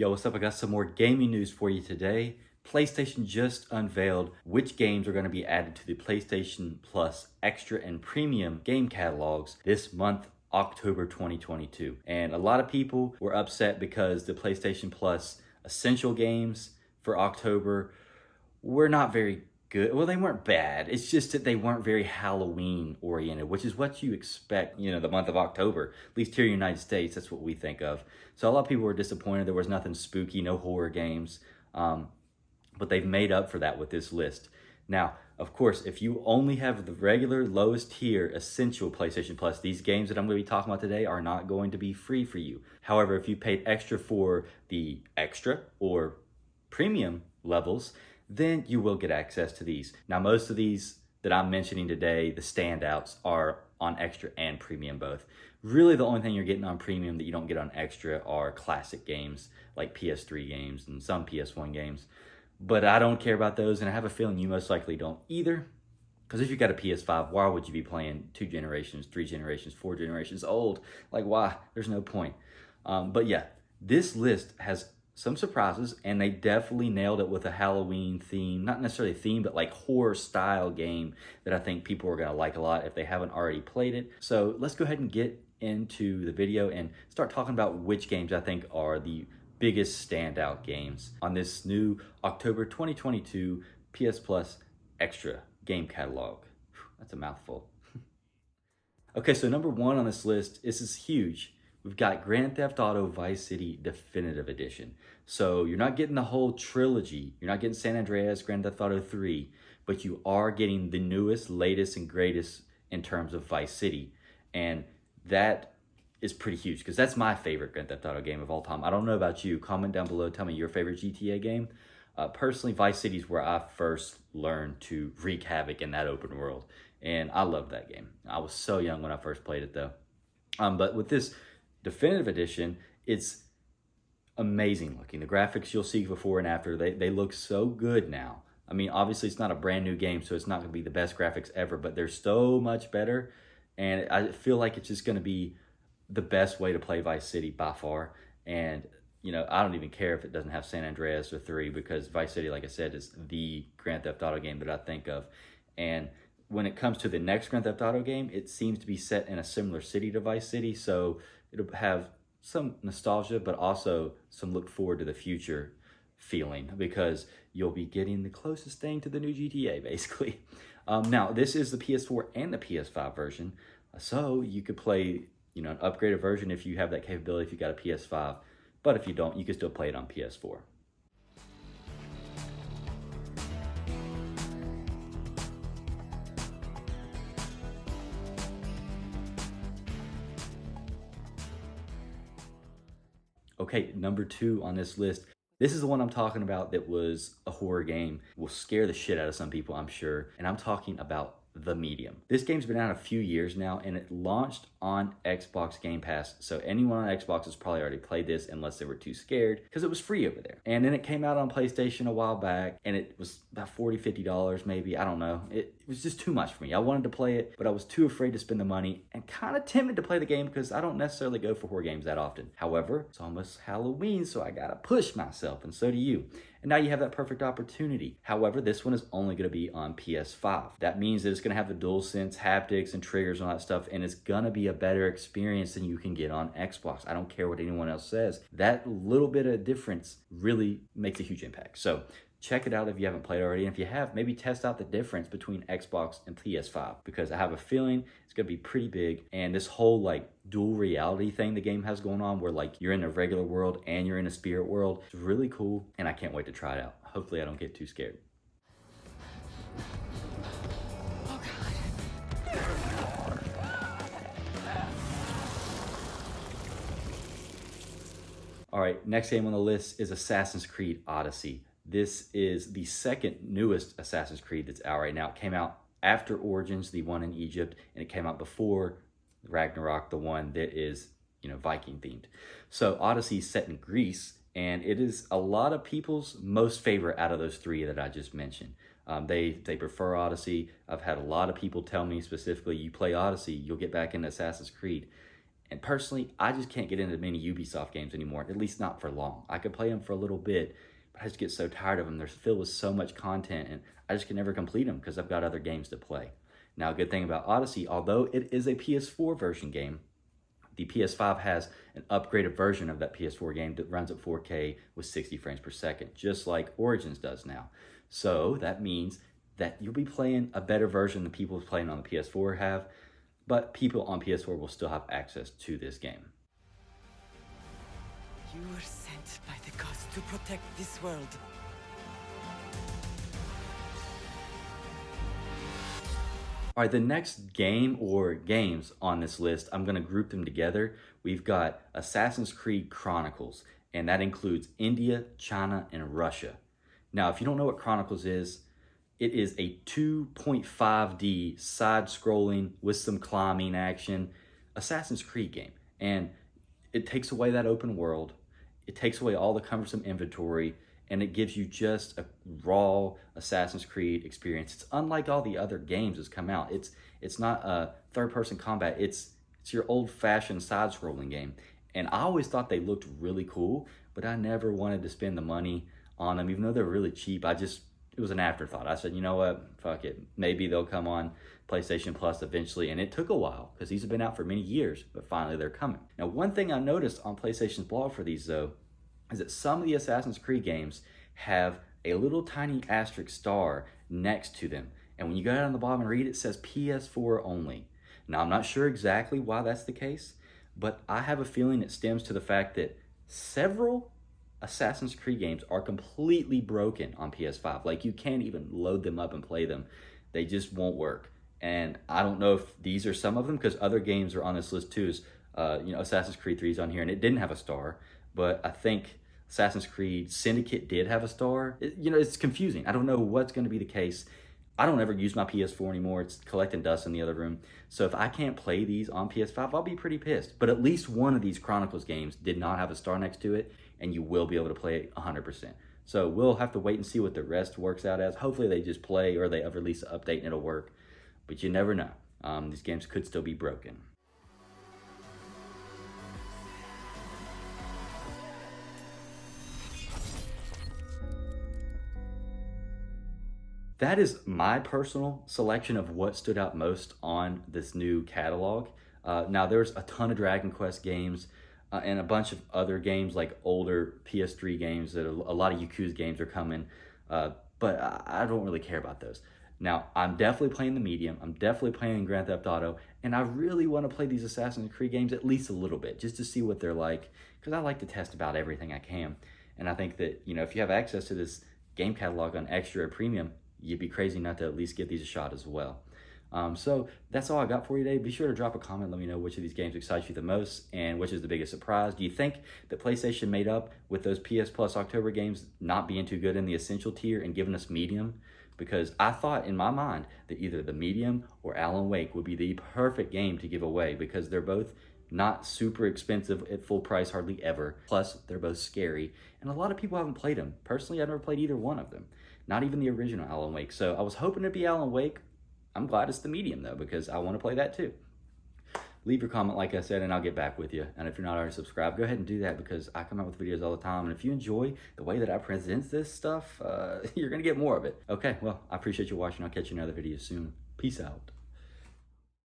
Yo, what's up? I got some more gaming news for you today. PlayStation just unveiled which games are going to be added to the PlayStation Plus Extra and Premium game catalogs this month, October 2022. And a lot of people were upset because the PlayStation Plus Essential games for October were not very good. Well, they weren't bad. It's just that they weren't very Halloween oriented, which is what you expect, the month of October. At least here in the United States, that's what we think of. So a lot of people were disappointed. There was nothing spooky, no horror games. But they've made up for that with this list. Now, of course, if you only have the regular lowest tier essential PlayStation Plus, these games that I'm going to be talking about today are not going to be free for you. However, if you paid extra for the extra or premium levels, then you will get access to these. Now, most of these that I'm mentioning today, the standouts, are on extra and premium both. Really, the only thing you're getting on premium that you don't get on extra are classic games like PS3 games and some PS1 games. But I don't care about those, and I have a feeling you most likely don't either. Because if you got a PS5, why would you be playing 2 generations, 3 generations, 4 generations old? Like, why? There's no point. But yeah, this list has some surprises, and they definitely nailed it with a Halloween theme. Not necessarily a theme, but like horror style game that I think people are gonna like a lot if they haven't already played it. So let's go ahead and get into the video and start talking about which games I think are the biggest standout games on this new October 2022 PS Plus Extra game catalog. That's a mouthful. Okay, so number one on this list, this is huge. We've got Grand Theft Auto Vice City Definitive Edition. So you're not getting the whole trilogy. You're not getting San Andreas, Grand Theft Auto 3, but you are getting the newest, latest, and greatest in terms of Vice City. And that is pretty huge because that's my favorite Grand Theft Auto game of all time. I don't know about you. Comment down below. Tell me your favorite GTA game. Personally, Vice City is where I first learned to wreak havoc in that open world. And I love that game. I was so young when I first played it though. But with this Definitive Edition, it's amazing looking. The graphics you'll see before and after, they look so good now. I mean, obviously it's not a brand new game, so it's not going to be the best graphics ever, but they're so much better. And I feel like it's just going to be the best way to play Vice City by far. And, I don't even care if it doesn't have San Andreas or 3 because Vice City, like I said, is the Grand Theft Auto game that I think of. And when it comes to the next Grand Theft Auto game, it seems to be set in a similar city to Vice City. So it'll have some nostalgia, but also some look forward to the future feeling because you'll be getting the closest thing to the new GTA, basically. Now, this is the PS4 and the PS5 version. So you could play, an upgraded version if you have that capability, if you got a PS5. But if you don't, you can still play it on PS4. Okay, number 2 on this list. This is the one I'm talking about that was a horror game. Will scare the shit out of some people, I'm sure. And I'm talking about The Medium. This game's been out a few years now, and it launched on Xbox Game Pass. So anyone on Xbox has probably already played this unless they were too scared because it was free over there. And then it came out on PlayStation a while back, and it was about $40, $50 maybe. I don't know. It was just too much for me. I wanted to play it, but I was too afraid to spend the money and kind of timid to play the game because I don't necessarily go for horror games that often. However, it's almost Halloween, so I gotta push myself, and so do you. And now you have that perfect opportunity. However, this one is only going to be on PS5. That means that it's going to have the DualSense haptics and triggers and all that stuff, and it's going to be a better experience than you can get on Xbox. I don't care what anyone else says. That little bit of difference really makes a huge impact. So check it out if you haven't played already. And if you have, maybe test out the difference between Xbox and PS5 because I have a feeling it's going to be pretty big. And this whole dual reality thing the game has going on where you're in a regular world and you're in a spirit world, it's really cool. And I can't wait to try it out. Hopefully I don't get too scared. All right, next game on the list is Assassin's Creed Odyssey. This is the second newest Assassin's Creed that's out right now. It came out after Origins, the one in Egypt, and it came out before Ragnarok, the one that is, Viking themed. So Odyssey is set in Greece, and it is a lot of people's most favorite out of those 3 that I just mentioned. They prefer Odyssey. I've had a lot of people tell me specifically, you play Odyssey, you'll get back into Assassin's Creed. And personally, I just can't get into many Ubisoft games anymore, at least not for long. I could play them for a little bit, but I just get so tired of them. They're filled with so much content, and I just can never complete them because I've got other games to play. Now, a good thing about Odyssey, although it is a PS4 version game, the PS5 has an upgraded version of that PS4 game that runs at 4K with 60 frames per second, just like Origins does now. So that means that you'll be playing a better version than people playing on the PS4 have, but people on PS4 will still have access to this game. You were sent by the gods to protect this world. All right, the next game or games on this list, I'm going to group them together. We've got Assassin's Creed Chronicles, and that includes India, China, and Russia. Now, if you don't know what Chronicles is, it is a 2.5D side-scrolling with some climbing action Assassin's Creed game. And it takes away that open world. It takes away all the cumbersome inventory, and it gives you just a raw Assassin's Creed experience. It's unlike all the other games that's come out. It's not a third-person combat. It's your old-fashioned side-scrolling game. And I always thought they looked really cool, but I never wanted to spend the money on them, even though they're really cheap. It was an afterthought. I said, you know what, fuck it. Maybe they'll come on PlayStation Plus eventually. And it took a while because these have been out for many years, but finally they're coming. Now, one thing I noticed on PlayStation's blog for these, though, is that some of the Assassin's Creed games have a little tiny asterisk star next to them. And when you go down on the bottom and read, it says PS4 only. Now, I'm not sure exactly why that's the case, but I have a feeling it stems to the fact that several Assassin's Creed games are completely broken on PS5. Like, you can't even load them up and play them. They just won't work. And I don't know if these are some of them, because other games are on this list too. Assassin's Creed 3 is on here, and it didn't have a star. But I think Assassin's Creed Syndicate did have a star. It's confusing. I don't know what's going to be the case. I don't ever use my PS4 anymore. It's collecting dust in the other room. So if I can't play these on PS5, I'll be pretty pissed. But at least one of these Chronicles games did not have a star next to it, and you will be able to play it 100%. So we'll have to wait and see what the rest works out as. Hopefully they just play, or they ever release an update and it'll work. But you never know. These games could still be broken. That is my personal selection of what stood out most on this new catalog. Now, there's a ton of Dragon Quest games and a bunch of other games, like older PS3 games. That a lot of Yakuza games are coming, but I don't really care about those. Now, I'm definitely playing the medium. I'm definitely playing Grand Theft Auto, and I really want to play these Assassin's Creed games at least a little bit, just to see what they're like, because I like to test about everything I can. And I think that, if you have access to this game catalog on Extra or Premium, you'd be crazy not to at least give these a shot as well. So that's all I got for you today. Be sure to drop a comment. Let me know which of these games excites you the most and which is the biggest surprise. Do you think that PlayStation made up with those PS Plus October games not being too good in the Essential tier and giving us Medium? Because I thought in my mind that either the Medium or Alan Wake would be the perfect game to give away, because they're both not super expensive at full price hardly ever. Plus, they're both scary, and a lot of people haven't played them. Personally, I've never played either one of them. Not even the original Alan Wake. So I was hoping it'd be Alan Wake. I'm glad it's the Medium, though, because I want to play that too. Leave your comment, like I said, and I'll get back with you. And if you're not already subscribed, go ahead and do that, because I come out with videos all the time. And if you enjoy the way that I present this stuff, you're going to get more of it. Okay, well, I appreciate you watching. I'll catch you in another video soon. Peace out.